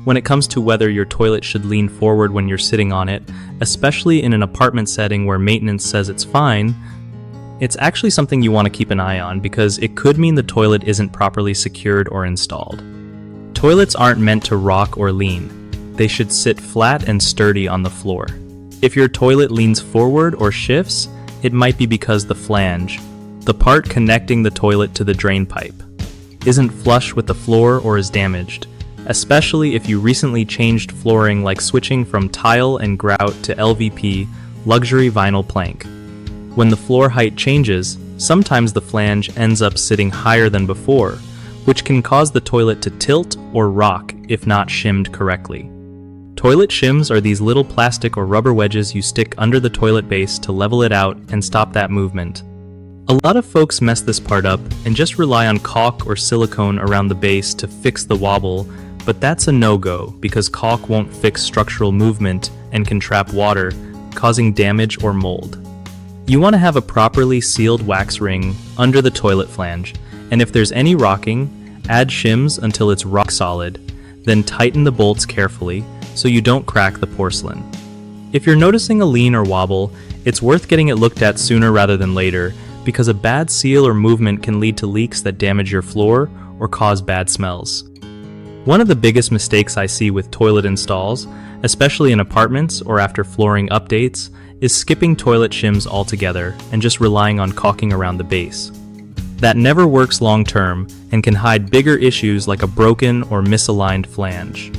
When it comes to whether your toilet should lean forward when you're sitting on it, especially in an apartment setting where maintenance says it's fine, it's actually something you want to keep an eye on because it could mean the toilet isn't properly secured or installed. Toilets aren't meant to rock or lean. They should sit flat and sturdy on the floor. If your toilet leans forward or shifts, it might be because the flange, the part connecting the toilet to the drain pipe, isn't flush with the floor or is damaged, especially if you recently changed flooring like switching from tile and grout to LVP, luxury vinyl plank. When the floor height changes, sometimes the flange ends up sitting higher than before, which can cause the toilet to tilt or rock if not shimmed correctly. Toilet shims are these little plastic or rubber wedges you stick under the toilet base to level it out and stop that movement. A lot of folks mess this part up and just rely on caulk or silicone around the base to fix the wobble, but that's a no-go because caulk won't fix structural movement and can trap water, causing damage or mold. You want to have a properly sealed wax ring under the toilet flange, and if there's any rocking, add shims until it's rock solid, then tighten the bolts carefully so you don't crack the porcelain. If you're noticing a lean or wobble, it's worth getting it looked at sooner rather than later because a bad seal or movement can lead to leaks that damage your floor or cause bad smells. One of the biggest mistakes I see with toilet installs, especially in apartments or after flooring updates, is skipping toilet shims altogether and just relying on caulking around the base. That never works long term and can hide bigger issues like a broken or misaligned flange.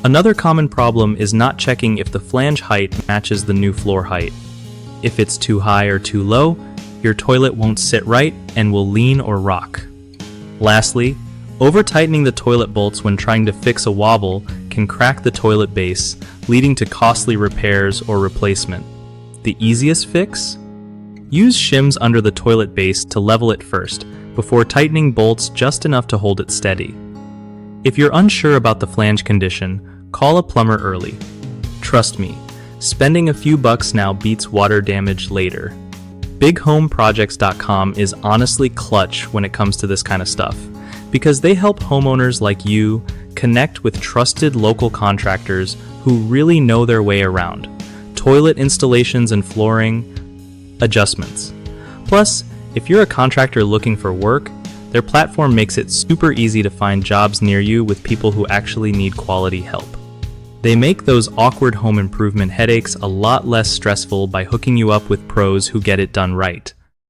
Another common problem is not checking if the flange height matches the new floor height. If it's too high or too low, your toilet won't sit right and will lean or rock. Lastly, over-tightening the toilet bolts when trying to fix a wobble can crack the toilet base, leading to costly repairs or replacement. The easiest fix? Use shims under the toilet base to level it first, before tightening bolts just enough to hold it steady. If you're unsure about the flange condition, call a plumber early. Trust me, spending a few bucks now beats water damage later. BigHomeProjects.com is honestly clutch when it comes to this kind of stuff, because they help homeowners like you connect with trusted local contractors who really know their way around toilet installations and flooring adjustments. Plus, if you're a contractor looking for work, their platform makes it super easy to find jobs near you with people who actually need quality help. They make those awkward home improvement headaches a lot less stressful by hooking you up with pros who get it done right.